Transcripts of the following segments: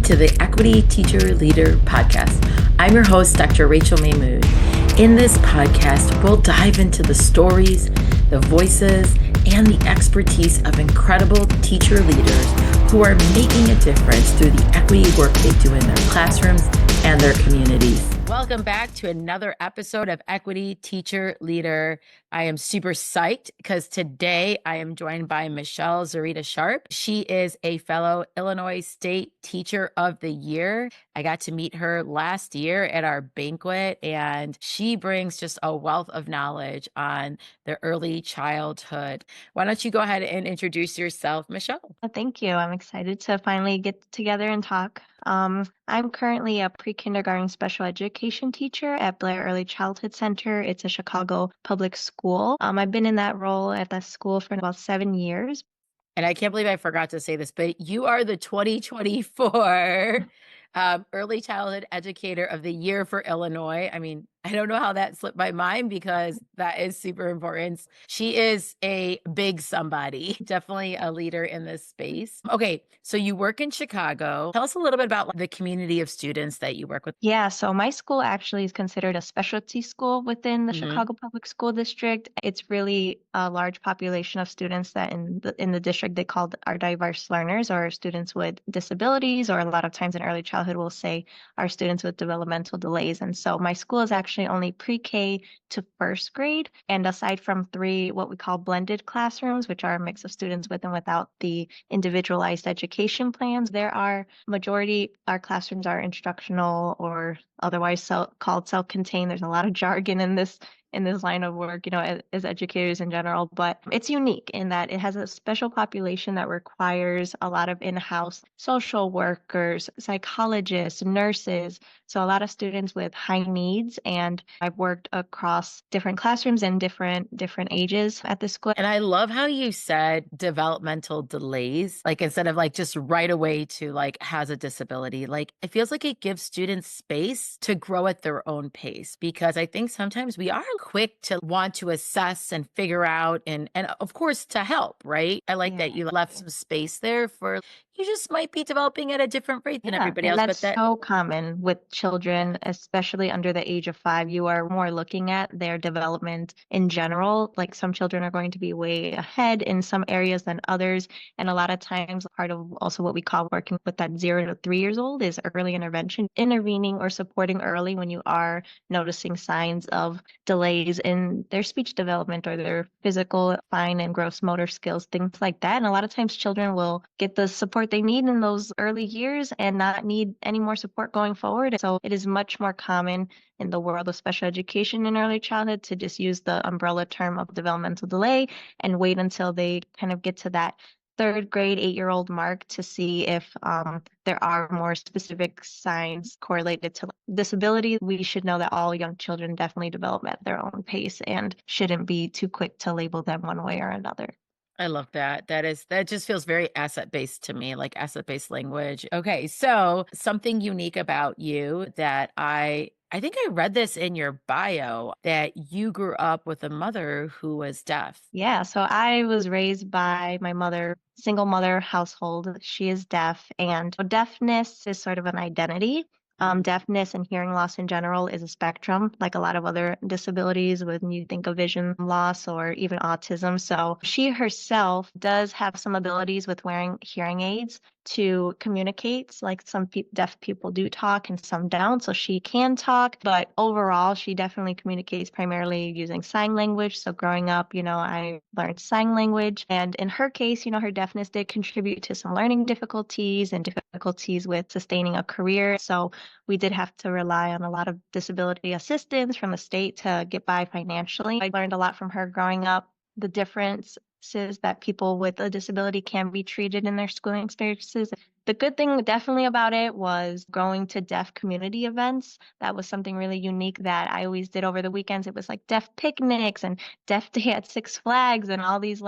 to the Equity Teacher Leader Podcast. I'm your host, Dr. Rachael Mahmood. In this podcast, we'll dive into the stories, the voices, and the expertise of incredible teacher leaders who are making a difference through the equity work they do in their classrooms and their communities. Welcome back to another episode of Equity Teacher Leader. I am super psyched because today I am joined by Michelle Zurita-Sharpe. She is a fellow Illinois State Teacher of the Year. I got to meet her last year at our banquet, and she brings just a wealth of knowledge on the early childhood. Why don't you go ahead and introduce yourself, Michelle? Thank you. I'm excited to finally get together and talk. I'm currently a pre-kindergarten special education teacher at Blair Early Childhood Center. It's a Chicago public school. I've been in that role at that school for about 7 years. And I can't believe I forgot to say this, but you are the 2024 Early Childhood Educator of the Year for Illinois. I mean, I don't know how that slipped my mind because that is super important. She is a big somebody, definitely a leader in this space. Okay, so you work in Chicago. Tell us a little bit about the community of students that you work with. Yeah, so my school actually is considered a specialty school within the Mhm. Chicago Public School District. It's really a large population of students that in the district they call our diverse learners, or students with disabilities, or a lot of times in early childhood we'll say our students with developmental delays. And so my school is actually only pre-K to first grade. And aside from 3 what we call blended classrooms, which are a mix of students with and without the individualized education plans, there are majority our classrooms are instructional or otherwise called self-contained. There's a lot of jargon in this line of work, as educators in general, but it's unique in that it has a special population that requires a lot of in-house social workers, psychologists, nurses. So a lot of students with high needs, and I've worked across different classrooms and different ages at the school. And I love how you said developmental delays, like instead of like just right away to like has a disability. Like it feels like it gives students space to grow at their own pace, because I think sometimes we are quick to want to assess and figure out and of course to help, right? I like that you left some space there for you just might be developing at a different rate than everybody And else, that's but that so common with children, especially under the age of 5. You are more looking at their development in general. Like some children are going to be way ahead in some areas than others. And a lot of times, part of also what we call working with that 0 to 3 years old is early intervention, intervening or supporting early when you are noticing signs of delays in their speech development or their physical, fine and gross motor skills, things like that. And a lot of times children will get the support they need in those early years and not need any more support going forward. So it is much more common in the world of special education in early childhood to just use the umbrella term of developmental delay and wait until they kind of get to that 3rd grade 8-year-old mark to see if there are more specific signs correlated to disability. We should know that all young children definitely develop at their own pace and shouldn't be too quick to label them one way or another. I love that. That just feels very asset-based to me, like asset-based language. Okay, so something unique about you that I think I read this in your bio that you grew up with a mother who was deaf. Yeah, so I was raised by my mother, single mother household. She is deaf, and deafness is sort of an identity. Deafness and hearing loss in general is a spectrum, like a lot of other disabilities when you think of vision loss or even autism. So she herself does have some abilities with wearing hearing aids to communicate. Like some deaf people do talk and some don't. So she can talk, but overall, she definitely communicates primarily using sign language. So growing up, I learned sign language. And in her case, her deafness did contribute to some learning difficulties and difficulties with sustaining a career. So we did have to rely on a lot of disability assistance from the state to get by financially. I learned a lot from her growing up, the differences that people with a disability can be treated in their schooling experiences. The good thing definitely about it was going to deaf community events. That was something really unique that I always did over the weekends. It was like deaf picnics and deaf day at Six Flags and all these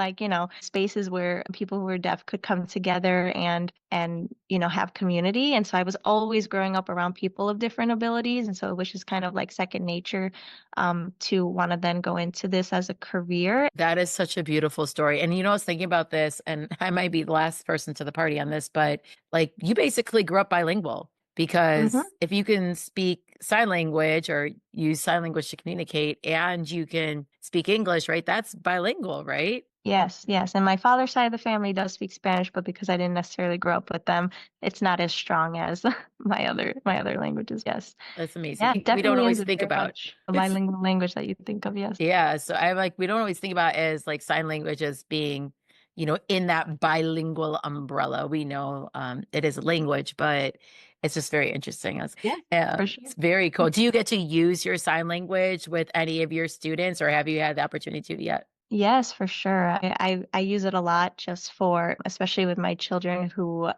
spaces where people who were deaf could come together and have community. And so I was always growing up around people of different abilities. And so it was just kind of like second nature to want to then go into this as a career. That is such a beautiful story. And I was thinking about this, and I might be the last person to the party on this, but like you basically grew up bilingual Hmm. because if you can speak sign language or use sign language to communicate and you can speak English, right? That's bilingual, right? Yes, yes. And my father's side of the family does speak Spanish, but because I didn't necessarily grow up with them, it's not as strong as my other languages. Yes. That's amazing. Yeah, it We don't definitely is always a think very about much a bilingual language that you think of. Yes. yeah, so I'm like, we don't always think about it as like sign language as being, in that bilingual umbrella. We know it is a language, but it's just very interesting. Yeah, for sure. It's very cool. Do you get to use your sign language with any of your students, or have you had the opportunity to yet? Yes, for sure. I use it a lot just for, especially with my children who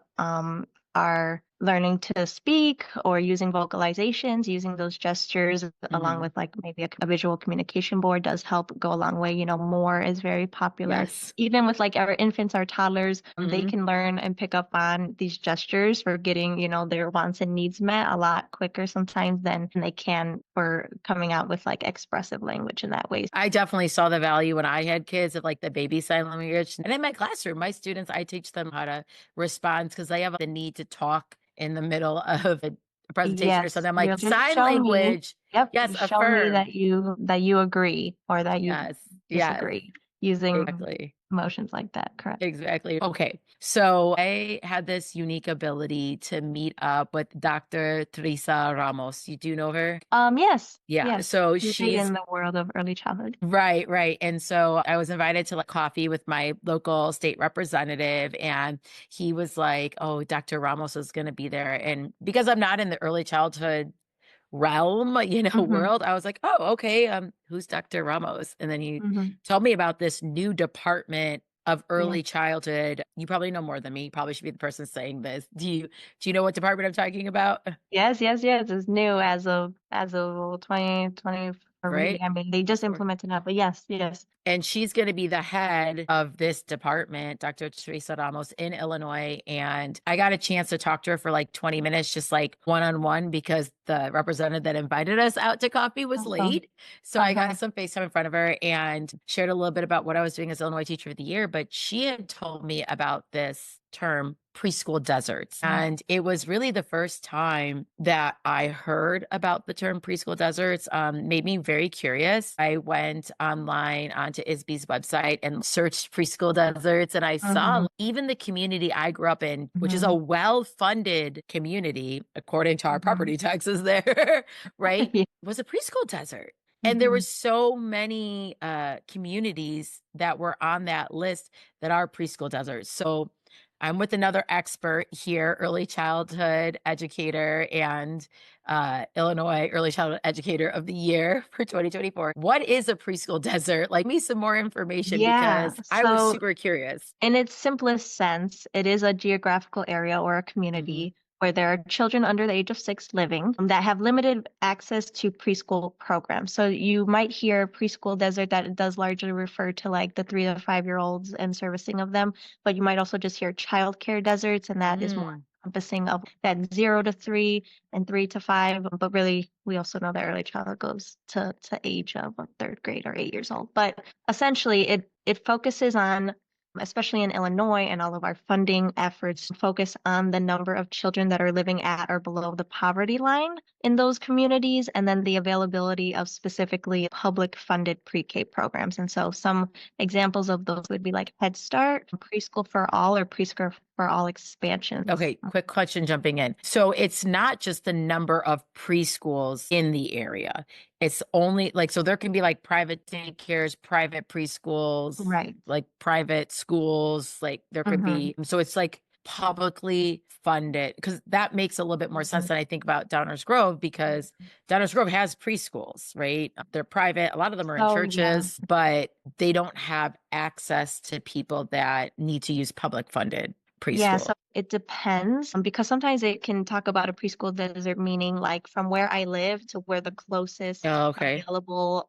are learning to speak or using vocalizations, using those gestures along Hmm. with like maybe a visual communication board does help go a long way. More is very popular. Yes. Even with like our infants, our toddlers, they Hmm. can learn and pick up on these gestures for getting, their wants and needs met a lot quicker sometimes than they can for coming out with like expressive language in that way. I definitely saw the value when I had kids of like the baby sign language. And in my classroom, my students, I teach them how to respond because they have the need to talk in the middle of a presentation or Yes, something. I'm you'll like, just sign show me. language. Yep, Yes, just show me affirm. that you agree or that you Yes, yes, disagree using exactly. emotions like that. Correct. Exactly. Okay. So I had this unique ability to meet up with Dr. Teresa Ramos. You do know her? Yes, Yeah. yes. So You're big she's in the world of early childhood. right, right. And so I was invited to like coffee with my local state representative, and he was like, "Oh, Dr. Ramos is going to be there." And because I'm not in the early childhood realm, Mm-hmm. world, I was like, "Oh, okay. Who's Dr. Ramos?" And then he Mm-hmm. told me about this new department of Yeah. early childhood. You probably know more than me. You probably should be the person saying this. Do you know what department I'm talking about? Yes, yes, yes. It's new as of 2020 or maybe Right? I mean they just implemented that, but yes, yes. And she's going to be the head of this department, Dr. Teresa Ramos in Illinois. And I got a chance to talk to her for like 20 minutes, just like one on one, because the representative that invited us out to coffee was Awesome. late. So I Uh-huh. got some FaceTime in front of her and shared a little bit about what I was doing as Illinois Teacher of the Year. But she had told me about this term preschool deserts. And it was really the first time that I heard about the term preschool deserts. Made me very curious. I went online onto ISB's website and searched preschool deserts, and I Mm-hmm. saw even the community I grew up in, which is a Mm-hmm. well-funded community, according to our Mm-hmm. property taxes there, right, Yeah. was a preschool desert. And there were Mm-hmm. so many communities that were on that list that are preschool deserts. So I'm with another expert here, early childhood educator and Illinois Early Childhood Educator of the Year for 2024. What is a preschool desert? Like, me some more information Yeah. because I was So super curious. in its simplest sense, it is a geographical area or a Hmm. community where there are children under the age of 6 living that have limited access to preschool programs. So you might hear preschool desert that it does largely refer to like the 3 to 5 year olds and servicing of them, but you might also just hear childcare deserts, and that is more Mm. encompassing of that 0 to 3 and 3 to 5. But really, we also know that early childhood goes to age of third grade or 8 years old. But essentially, it focuses on, especially in Illinois, and all of our funding efforts focus on the number of children that are living at or below the poverty line in those communities, and then the availability of specifically public funded pre-K programs. And so some examples of those would be like Head Start, Preschool for All, or Preschool for All expansions. Okay, quick question jumping in. So it's not just the number of preschools in the area. It's only like, so there can be like private daycares, private preschools, Right. like private schools, like there could Mm-hmm. be, so it's like publicly funded because that makes a little bit more sense than I think about Downers Grove because Downers Grove has preschools, right? They're private. A lot of them are in So yeah. churches, but they don't have access to people that need to use public funded Yeah, preschool. so it depends because sometimes it can talk about a preschool desert, meaning like from where I live to where the closest Oh, okay. available,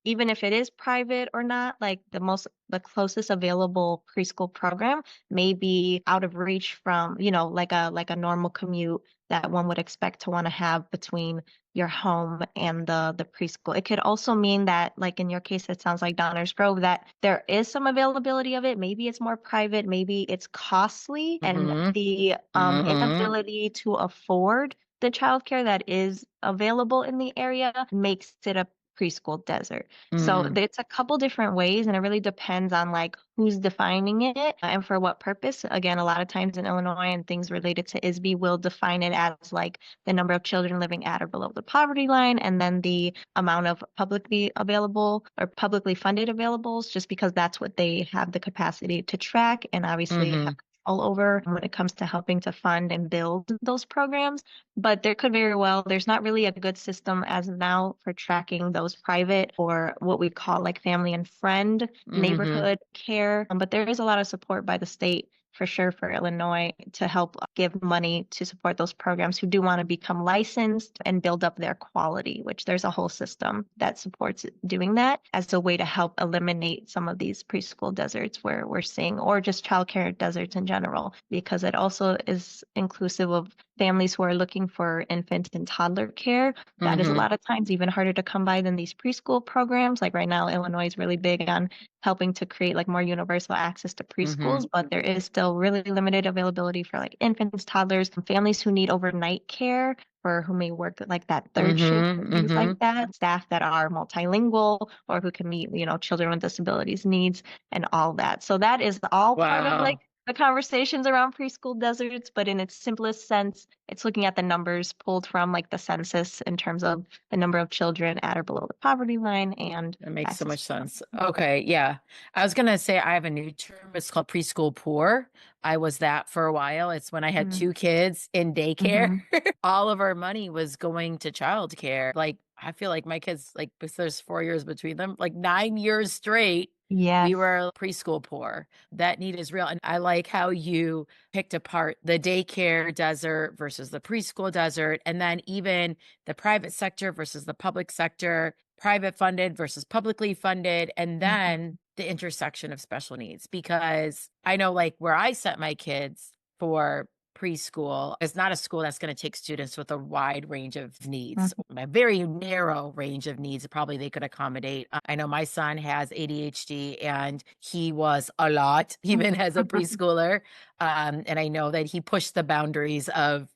even if it is private or not, like the closest available preschool program may be out of reach from, like a normal commute that one would expect to want to have between your home and the preschool. It could also mean that, like in your case, it sounds like Downers Grove, that there is some availability of it. Maybe it's more private, maybe it's costly, and the Mm-hmm. inability to afford the childcare that is available in the area makes it a preschool desert. So Mm-hmm. it's a couple different ways, and it really depends on like who's defining it and for what purpose. Again, a lot of times in Illinois and things related to ISB will define it as like the number of children living at or below the poverty line, and then the amount of publicly available or publicly funded availables, just because that's what they have the capacity to track and obviously Mm-hmm. have all over when it comes to helping to fund and build those programs. But there could very well, there's not really a good system as of now for tracking those private or what we call like family and friend Mm-hmm. neighborhood care. But there is a lot of support by the state for sure for Illinois to help give money to support those programs who do want to become licensed and build up their quality, which there's a whole system that supports doing that as a way to help eliminate some of these preschool deserts where we're seeing, or just childcare deserts in general, because it also is inclusive of families who are looking for infant and toddler care. That is a Mm-hmm. lot of times even harder to come by than these preschool programs. Like right now, Illinois is really big on helping to create like more universal access to Mm-hmm. preschools, but there is still really limited availability for like infants, toddlers, families who need overnight care or who may work like that third shift or Mm-hmm. things Mm-hmm. like that, staff that are multilingual or who can meet, children with disabilities needs and all that. So that is all part of like Wow. the conversations around preschool deserts, but in its simplest sense, it's looking at the numbers pulled from like the census in terms of the number of children at or below the poverty line and That makes so access much to sense. them. Okay, yeah. I was gonna say I have a new term. It's called preschool poor. I was that for a while. It's when I had Mm-hmm. two kids in daycare. Mm-hmm. All of our money was going to childcare. Like I feel like my kids, like because there's 4 years between them, like 9 years straight, we Yes. were preschool poor. That need is real. And I like how you picked apart the daycare desert versus the preschool desert, and then even the private sector versus the public sector, private funded versus publicly funded, and Mm-hmm. then the intersection of special needs. Because I know, like, where I set my kids for preschool is not a school that's going to take students with a wide range of needs, Mm-hmm. a very narrow range of needs probably they could accommodate. I know my son has ADHD and he was a lot even as a preschooler. And I know that he pushed the boundaries of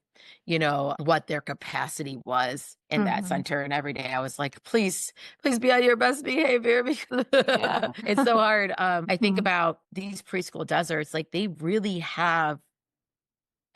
what their capacity was in that Mm-hmm. center. And every day I was like, please be on your best behavior because Yeah. it's so hard. I think Mhm. about these preschool deserts, like they really have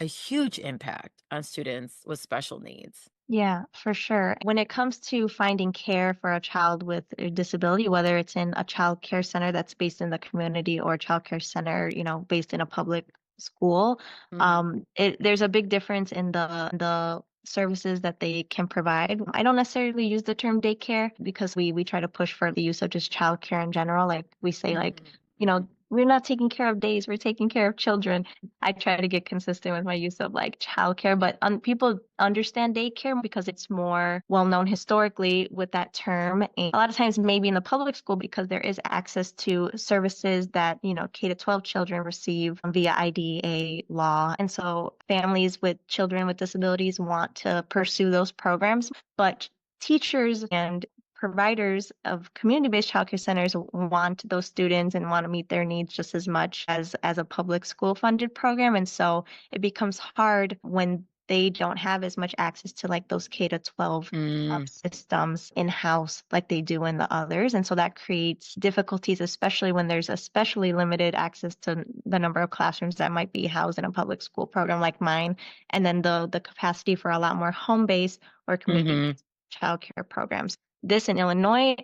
a huge impact on students with special needs. Yeah, for sure. When it comes to finding care for a child with a disability, whether it's in a child care center that's based in the community or a child care center, based in a public school, Mhm. there's a big difference in the services that they can provide. I don't necessarily use the term daycare because we try to push for the use of just child care in general. Like we say, like, Mhm. we're not taking care of days, we're taking care of children. I try to get consistent with my use of like childcare, but people understand daycare because it's more well known historically with that term. And a lot of times, maybe in the public school, because there is access to services that, K to 12 children receive via IDEA law. And so families with children with disabilities want to pursue those programs, but teachers and providers of community-based childcare centers want those students and want to meet their needs just as much as a public school funded program. And so it becomes hard when they don't have as much access to like those K to 12 Mm. systems in-house like they do in the others. And so that creates difficulties, especially when there's especially limited access to the number of classrooms that might be housed in a public school program like mine. And then the capacity for a lot more home-based or Mhm. community-based childcare programs. This in Illinois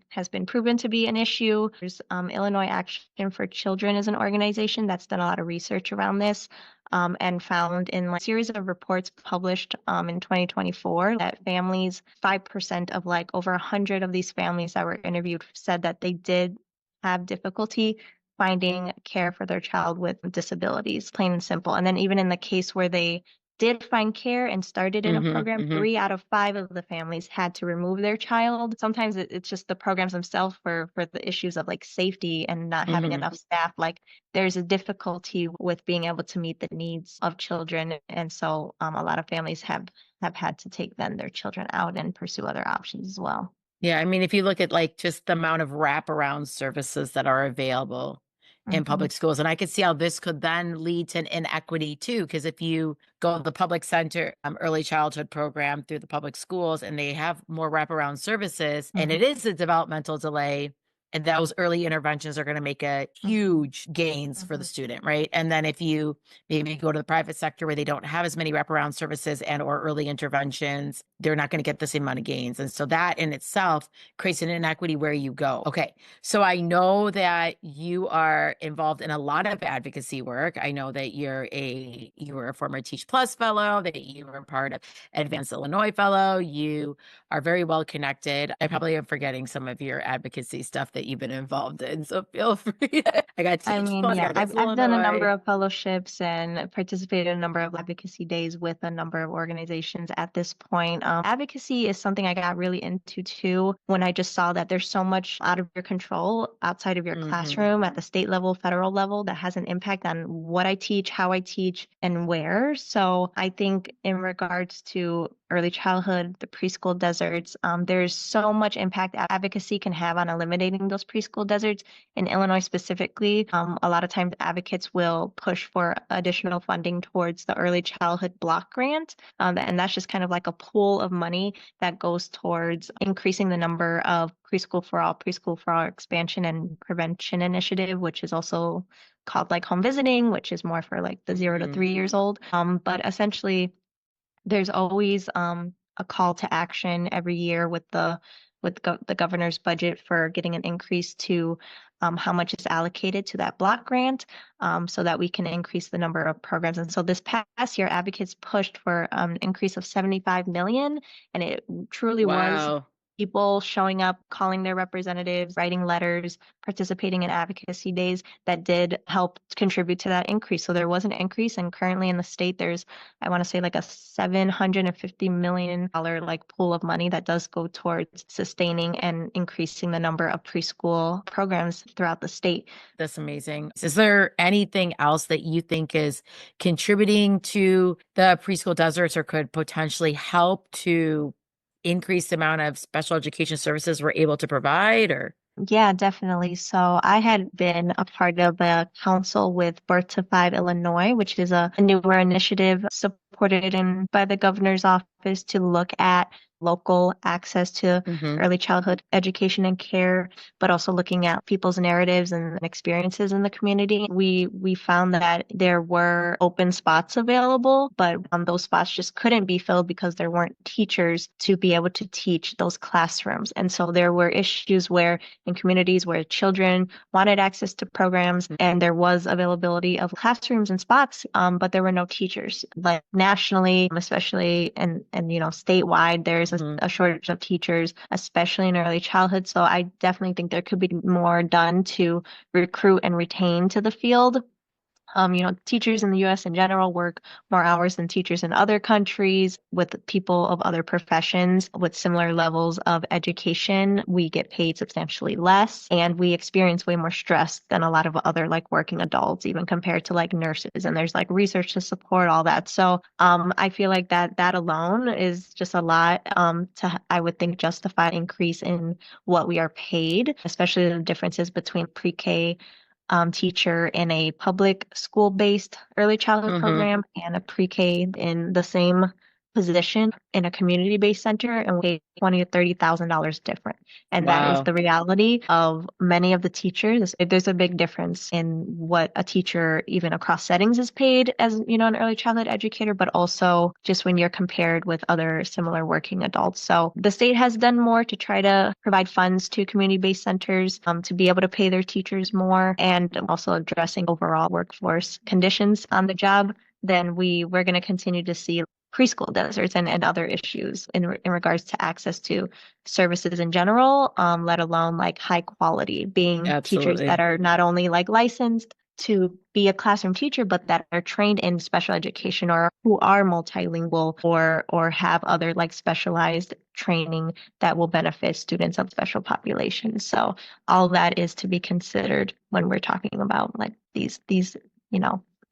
has been proven to be an issue. There's Illinois Action for Children is an organization that's done a lot of research around this and found in like, a series of reports published in 2024 that families, 5% of like over 100 of these families that were interviewed said that they did have difficulty finding care for their child with disabilities, plain and simple. And then even in the case where they did find care and started in a Mhm. program, Mhm. 3 out of 5 of the families had to remove their child. Sometimes it's just the programs themselves for the issues of like safety and not having Mhm. enough staff. Like there's a difficulty with being able to meet the needs of children, and so a lot of families have had to take then their children out and pursue other options as well. Yeah, I mean, if you look at like just the amount of wraparound services that are available in Mhm. public schools. And I could see how this could then lead to an inequity too, because if you go to the public center early childhood program through the public schools and they have more wraparound services and Mhm. it is a developmental delay, and those early interventions are going to make a huge gains for the Mhm. student, right? And then if you maybe go to the private sector where they don't have as many wraparound services and or early interventions, they're not going to get the same amount of gains. And so that in itself creates an inequity where you go. Okay. So I know that you are involved in a lot of advocacy work. I know that you were a former Teach Plus fellow, that you were part of Advanced Illinois fellow. You are very well connected. I probably am forgetting some of your advocacy stuff that you've been involved in. So feel free. I got I Teach mean, Plus, I yeah, got I've Advanced I've done a number Illinois. of fellowships and participated in a number of advocacy days with a number of organizations at this point. Advocacy is something I got really into too when I just saw that there's so much out of your control outside of your classroom at the state level, federal level that has an impact on what I teach, how I teach, and where. So I think in regards to early childhood, the preschool deserts, there's so much impact advocacy can have on eliminating those preschool deserts. In Illinois specifically, a lot of times advocates will push for additional funding towards the early childhood block grant. And that's just kind of like a pool of money that goes towards increasing the number of preschool for all expansion and prevention initiative, which is also called like home visiting, which is more for like the 0 to 3 years old. But essentially, there's always a call to action every year with the governor's budget for getting an increase to how much is allocated to that block grant, so that we can increase the number of programs. And so this past year, advocates pushed for an increase of 75 million, and it truly was Wow. people showing up, calling their representatives, writing letters, participating in advocacy days that did help contribute to that increase. So there was an increase, and currently in the state, there's, I want to say, like a $750 million like pool of money that does go towards sustaining and increasing the number of preschool programs throughout the state. That's amazing. Is there anything else that you think is contributing to the preschool deserts or could potentially help to increase the amount of special education services we're able to provide? Or Yeah, definitely. So I had been a part of a council with Birth to Five Illinois, which is a newer initiative supported by the governor's office to look at local access to early childhood education and care, but also looking at people's narratives and experiences in the community. We found that there were open spots available, but those spots just couldn't be filled because there weren't teachers to be able to teach those classrooms. And so there were issues where in communities where children wanted access to programs and there was availability of classrooms and spots, but there were no teachers. Like nationally, especially and statewide, there's a shortage of teachers, especially in early childhood. So I definitely think there could be more done to recruit and retain to the field. Teachers in the US in general work more hours than teachers in other countries. With people of other professions with similar levels of education, we get paid substantially less and we experience way more stress than a lot of other like working adults, even compared to like nurses. And there's like research to support all that. So I feel like that alone is just a lot to, I would think, justify increase in what we are paid, especially the differences between pre-K teacher in a public school-based early childhood program and a pre-K in the same position in a community-based center, and we pay $20,000 to $30,000 different. And that is wow. the reality of many of the teachers. There's a big difference in what a teacher, even across settings, is paid as, an early childhood educator, but also just when you're compared with other similar working adults. So the state has done more to try to provide funds to community-based centers to be able to pay their teachers more, and also addressing overall workforce conditions on the job. Then we're going to continue to see preschool deserts and other issues in regards to access to services in general, let alone like high quality, being teachers that Absolutely. are not only like licensed to be a classroom teacher, but that are trained in special education or who are multilingual or have other like specialized training that will benefit students of special populations. So all that is to be considered when we're talking about like these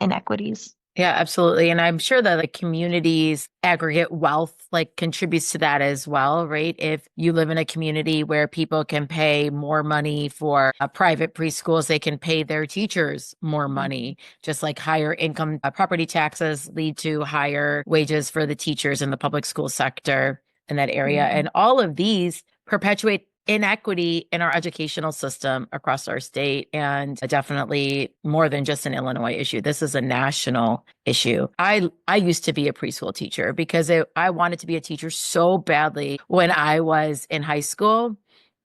inequities. Yeah, absolutely. And I'm sure that like communities aggregate wealth like contributes to that as well, right? If you live in a community where people can pay more money for private preschools, they can pay their teachers more money, just like higher income property taxes lead to higher wages for the teachers in the public school sector in that area. Mhm. And all of these perpetuate inequity in our educational system across our state, and definitely more than just an Illinois issue. This is a national issue. I used to be a preschool teacher because I wanted to be a teacher so badly when I was in high school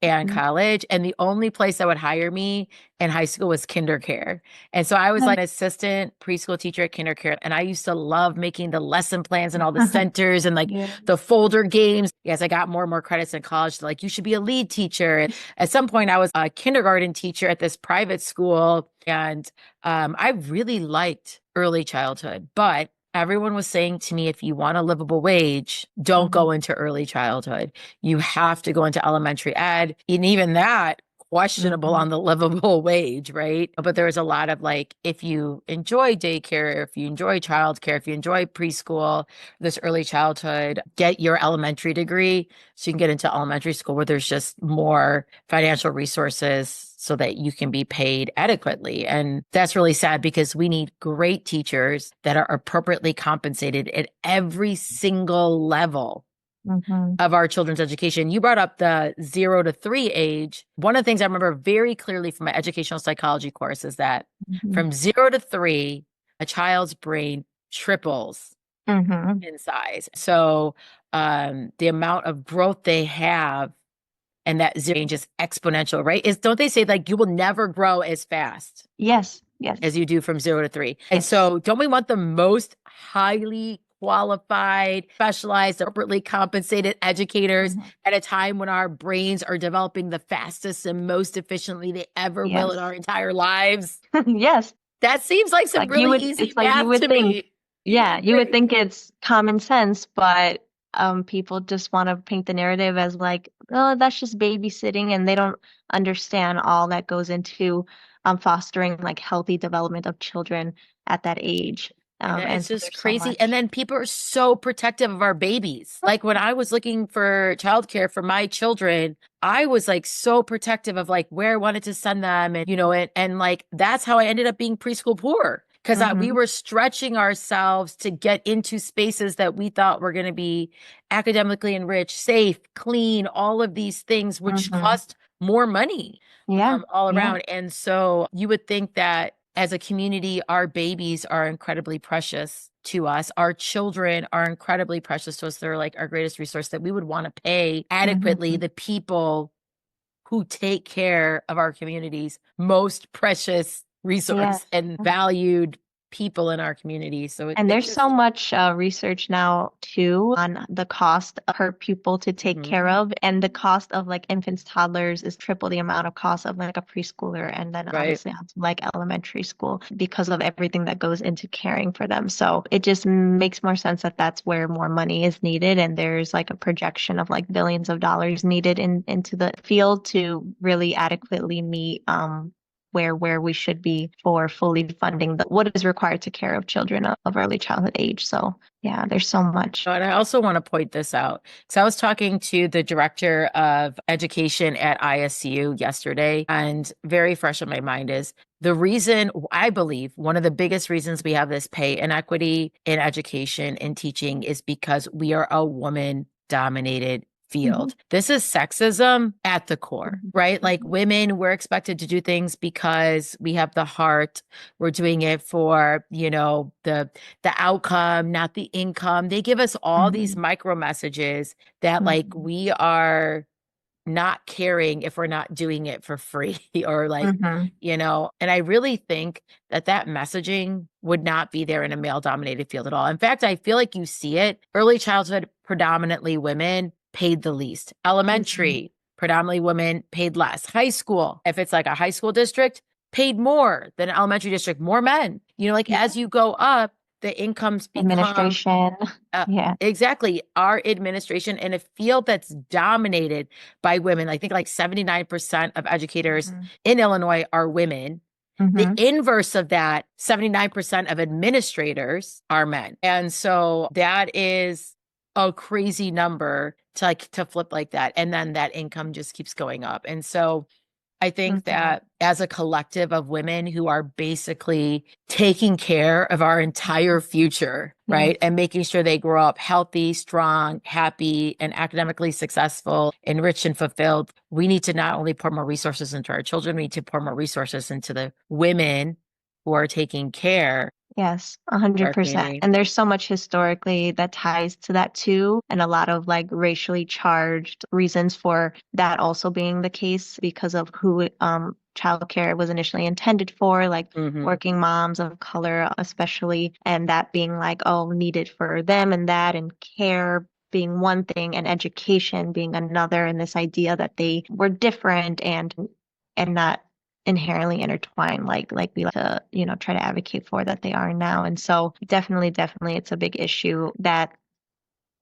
and Mhm. college, and the only place that would hire me in high school was Kindercare. And so I was like an assistant preschool teacher at Kindercare, and I used to love making the lesson plans and all the centers and like Yeah. the folder games. Yes, I got more and more credits in college. Like, you should be a lead teacher. And at some point, I was a kindergarten teacher at this private school, and I really liked early childhood, but everyone was saying to me, if you want a livable wage, don't go into early childhood. You have to go into elementary ed. And even that, questionable Mhm. on the livable wage, right? But there was a lot of like, if you enjoy daycare, if you enjoy childcare, if you enjoy preschool, this early childhood, get your elementary degree so you can get into elementary school where there's just more financial resources so that you can be paid adequately. And that's really sad because we need great teachers that are appropriately compensated at every single level Mhm. of our children's education. You brought up the 0 to 3 age. One of the things I remember very clearly from my educational psychology course is that Mhm. from 0 to 3, a child's brain triples Mhm. in size. So the amount of growth they have and that zero range is exponential, right? Is don't they say like you will never grow as fast Yes. Yes. as you do from 0 to 3? And Yes. so don't we want the most highly qualified, specialized, appropriately compensated educators Mhm. at a time when our brains are developing the fastest and most efficiently they ever will in Yes. our entire lives? Yes. That seems like some really easy It's like you math would to think, me. yeah, you would Right. think it's common sense, but people just want to paint the narrative as like, oh, that's just babysitting, and they don't understand all that goes into fostering like healthy development of children at that age. And And it's so just there's so crazy. And much. then people are so protective of our babies. Like when I was looking for childcare for my children, I was like so protective of like where I wanted to send them. And, and like that's how I ended up being preschool poor because we Mm-hmm. were stretching ourselves to get into spaces that we thought were going to be academically enriched, safe, clean, all of these things, which Mm-hmm. cost more money Yeah. all Yeah. around. And so you would think that as a community, our babies are incredibly precious to us. Our children are incredibly precious to us. They're like our greatest resource, that we would want to pay adequately Mm-hmm. the people who take care of our community's most precious resource Yes. and valued people in our community. So And it's there's so just, much research now too on the cost per pupil to take mhm, care of, and the cost of like infants, toddlers is triple the amount of cost of like a preschooler, and then right. obviously onto like elementary school because of everything that goes into caring for them. So it just makes more sense that that's where more money is needed, and there's like a projection of like billions of dollars needed into the field to really adequately meet where we should be for fully funding what is required to care of children of early childhood age. So yeah, there's so much. And I also want to point this out. So I was talking to the director of education at ISU yesterday, and very fresh in my mind is the reason, I believe one of the biggest reasons we have this pay inequity in education and teaching is because we are a woman dominated Mhm. field. This is sexism at the core, Mhm. right? Like Mhm. women, we're expected to do things because we have the heart. We're doing it for, the outcome, not the income. They give us all these Mhm. micro messages that like Mhm. we are not caring if we're not doing it for free or like, Mhm. and I really think that that messaging would not be there in a male dominated field at all. In fact, I feel like you see it early childhood, predominantly women paid the least. Mhm. Elementary, predominantly women paid less. High school, if it's like a high school district, paid more than an elementary district, more men. Like Yeah. as you go up, the incomes become Administration. Yeah. exactly our administration in a field that's dominated by women. I think like 79% of educators Mhm. in Illinois are women. The Mm-hmm. inverse of that, 79% of administrators are men. And so that is a crazy number to flip like that. And then that income just keeps going up. And so I think Mm-hmm. that as a collective of women who are basically taking care of our entire future, right? Yes. And making sure they grow up healthy, strong, happy, and academically successful, enriched and fulfilled, we need to not only pour more resources into our children, we need to pour more resources into the women who are taking care Yes, of our 100%. community. And there's so much historically that ties to that too, and a lot of like racially charged reasons for that also being the case because of who childcare was initially intended for, like Mm-hmm. working moms of color especially, and that being like, oh, needed for them and that, and care being one thing and education being another, and this idea that they were different and not inherently intertwined like we like to try to advocate for that they are now. And so definitely it's a big issue that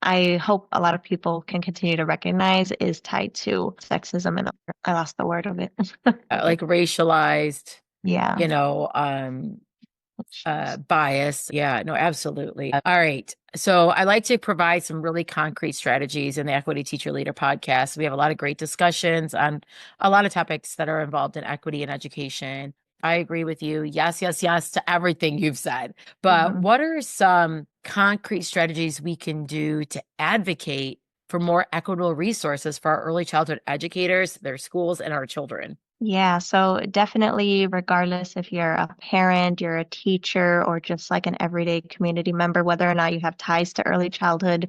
I hope a lot of people can continue to recognize is tied to sexism, and I lost the word of it. Like racialized, Yeah. you know, bias. Yeah, no, absolutely. All right. So I like to provide some really concrete strategies in the Equity Teacher Leader podcast. We have a lot of great discussions on a lot of topics that are involved in equity and education. I agree with you. Yes, yes, yes to everything you've said. But Mhm. what are some concrete strategies we can do to advocate for more equitable resources for our early childhood educators, their schools, and our children? Yeah, so definitely, regardless if you're a parent, you're a teacher, or just like an everyday community member, whether or not you have ties to early childhood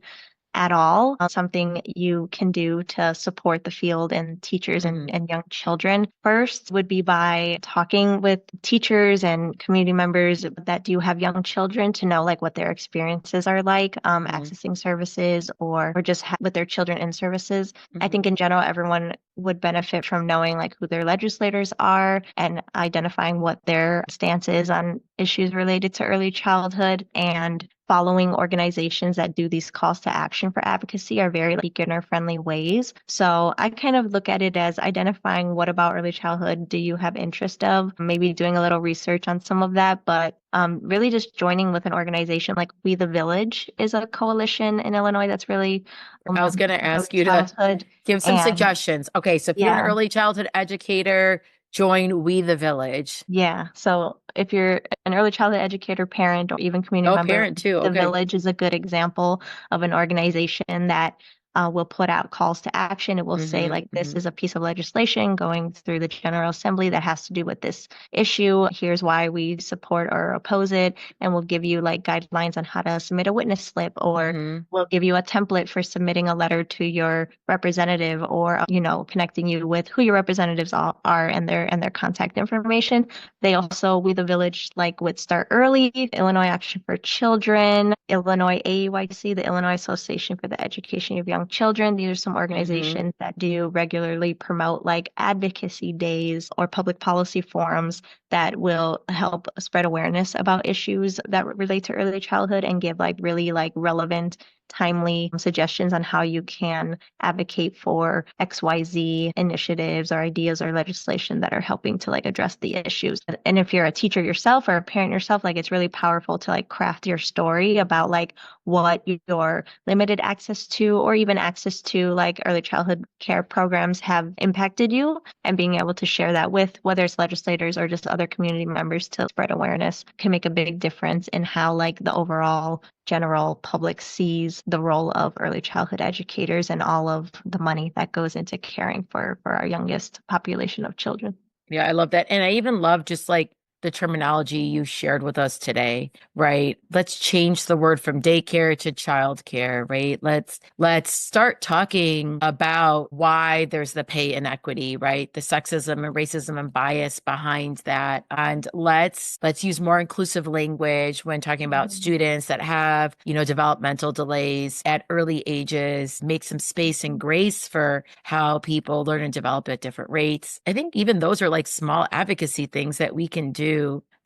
at all, something you can do to support the field and teachers Mm-hmm. and young children. First would be by talking with teachers and community members that do have young children to know like what their experiences are like, Mm-hmm. accessing services or just with their children in services. I Mm-hmm. think in general, everyone would benefit from knowing like who their legislators are and identifying what their stance is on issues related to early childhood, and following organizations that do these calls to action for advocacy are very beginner friendly ways. So I kind of look at it as identifying what about early childhood do you have interest of, maybe doing a little research on some of that, but really just joining with an organization like We the Village is a coalition in Illinois that's really I was going to early ask you to childhood. give some And suggestions. Okay, so if you're an yeah, early childhood educator, join We the Village. yeah. So if you're an early childhood educator, parent, or even community Oh, member, parent too. the Okay. Village is a good example of an organization that will put out calls to action. It will say, Mm-hmm. like, this Mm-hmm. is a piece of legislation going through the General Assembly that has to do with this issue. Here's why we support or oppose it. And we'll give you like guidelines on how to submit a witness slip, or Mm-hmm. we'll give you a template for submitting a letter to your representative, or, connecting you with who your representatives are and their contact information. They also, We the Village, like with Start Early, Illinois Action for Children, Illinois AEYC, the Illinois Association for the Education of Young Children. These are some Mm-hmm. organizations that do regularly promote like advocacy days or public policy forums that will help spread awareness about issues that relate to early childhood and give like really like relevant, timely suggestions on how you can advocate for XYZ initiatives or ideas or legislation that are helping to like address the issues. And if you're a teacher yourself or a parent yourself, like it's really powerful to like craft your story about like what your limited access to or even access to like early childhood care programs have impacted you, and being able to share that with whether it's legislators or just other community members to spread awareness can make a big difference in how like the overall general public sees the role of early childhood educators and all of the money that goes into caring for our youngest population of children. Yeah, I love that. And I even love just like the terminology you shared with us today, right? Let's change the word from daycare to childcare, right? Let's start talking about why there's the pay inequity, right? The sexism and racism and bias behind that. And let's use more inclusive language when talking about Mhm. students that have, developmental delays at early ages, make some space and grace for how people learn and develop at different rates. I think even those are like small advocacy things that we can do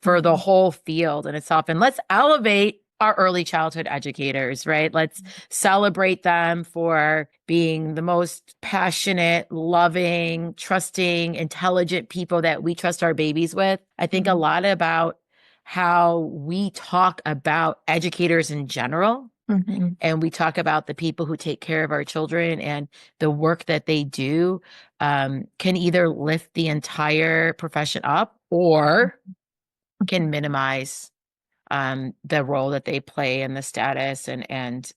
for the Mhm. whole field in itself. And let's elevate our early childhood educators, right? Let's celebrate them for being the most passionate, loving, trusting, intelligent people that we trust our babies with. I think a lot about how we talk about educators in general. And we talk about the people who take care of our children and the work that they do can either lift the entire profession up or can minimize the role that they play and the status and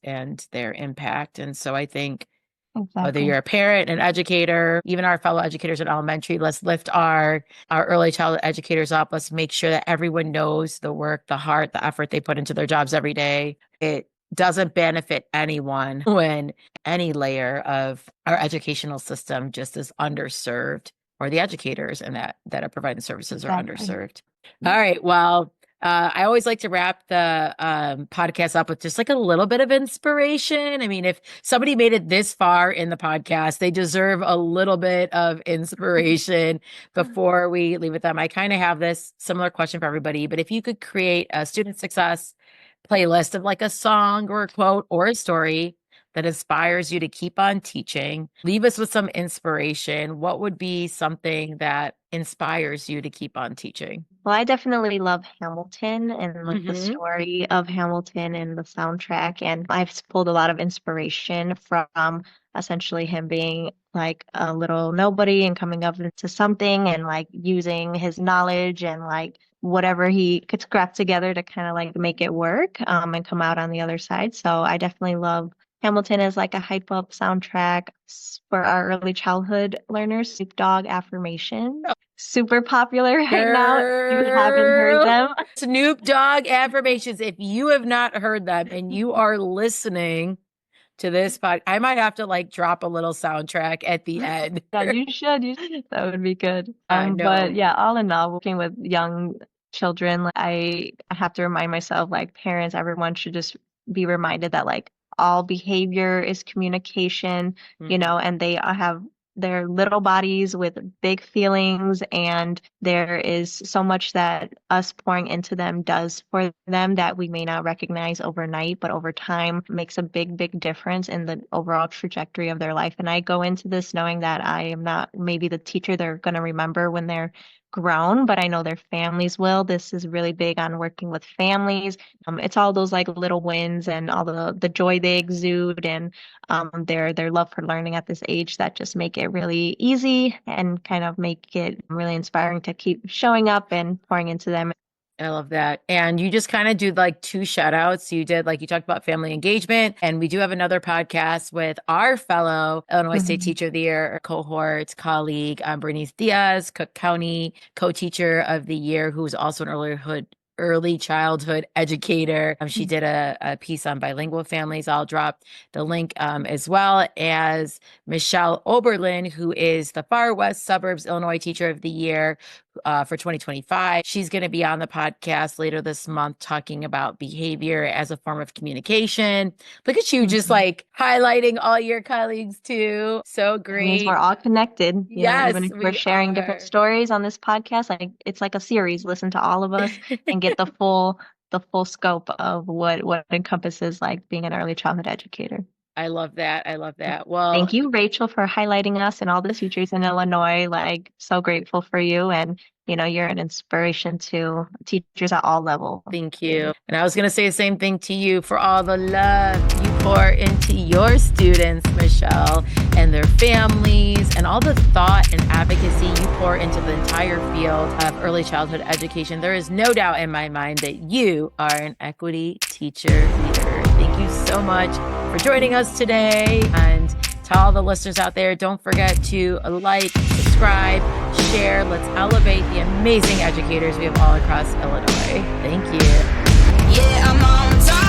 their impact. And so I think whether you're a parent, an educator, even our fellow educators in elementary, let's lift our early childhood educators up. Let's make sure that everyone knows the work, the heart, the effort they put into their jobs every day. It doesn't benefit anyone when any layer of our educational system just is underserved, or the educators and that are providing services are underserved. All right. Well, I always like to wrap the podcast up with just like a little bit of inspiration. I mean, if somebody made it this far in the podcast, they deserve a little bit of inspiration before we leave with them. I kind of have this similar question for everybody, but if you could create a student success playlist of like a song or a quote or a story that inspires you to keep on teaching, leave us with some inspiration. What would be something that inspires you to keep on teaching? Well, I definitely love Hamilton and like the story of Hamilton and the soundtrack. And I've pulled a lot of inspiration from essentially him being like a little nobody and coming up into something and like using his knowledge and like whatever he could scrap together to kind of like make it work and come out on the other side. So I definitely love Hamilton as like a hype up soundtrack for our early childhood learners. Snoop Dogg Affirmations. Super popular right now. If you haven't heard them. Snoop Dogg Affirmations. If you have not heard them and you are listening to this podcast, I might have to like drop a little soundtrack at the end. Yeah, you should. That would be good. But yeah, all in all, working with young children, I have to remind myself, like parents, everyone should just be reminded that like all behavior is communication, you know, and they have their little bodies with big feelings, and there is so much that us pouring into them does for them that we may not recognize overnight, but over time makes a big difference in the overall trajectory of their life. And I go into this knowing that I am not maybe the teacher they're going to remember when they're grown, but I know their families will. This is really big on working with families. It's all those like little wins and all the joy they exude and their love for learning at this age that just make it really easy and kind of make it really inspiring to keep showing up and pouring into them. I love that. And you just kind of do like two shout outs. You did like, you talked about family engagement, and we do have another podcast with our fellow Illinois State Teacher of the Year cohort colleague, Bernice Diaz, Cook County Co-Teacher of the Year, who's also an early childhood educator. She did a piece on bilingual families. I'll drop the link as well as Michelle Oberlin, who is the Far West Suburbs Illinois Teacher of the Year for 2025. She's going to be on the podcast later this month talking about behavior as a form of communication. Look at you just like highlighting all your colleagues too. So great. We're all connected. Yes, even if we're sharing different stories on this podcast, like it's like a series. Listen to all of us and get the full scope of what encompasses like being an early childhood educator. I love that. I love that. Well, thank you, Rachel, for highlighting us and all the teachers in Illinois. Like, so grateful for you. And, you know, you're an inspiration to teachers at all levels. Thank you. And I was going to say the same thing to you for all the love you pour into your students, Michelle, and their families, and all the thought and advocacy you pour into the entire field of early childhood education. There is no doubt in my mind that you are an equity teacher leader. Thank you so much for joining us today. And to all the listeners out there, don't forget to like, subscribe, share. Let's elevate the amazing educators we have all across Illinois. Thank you. Yeah, I'm on time.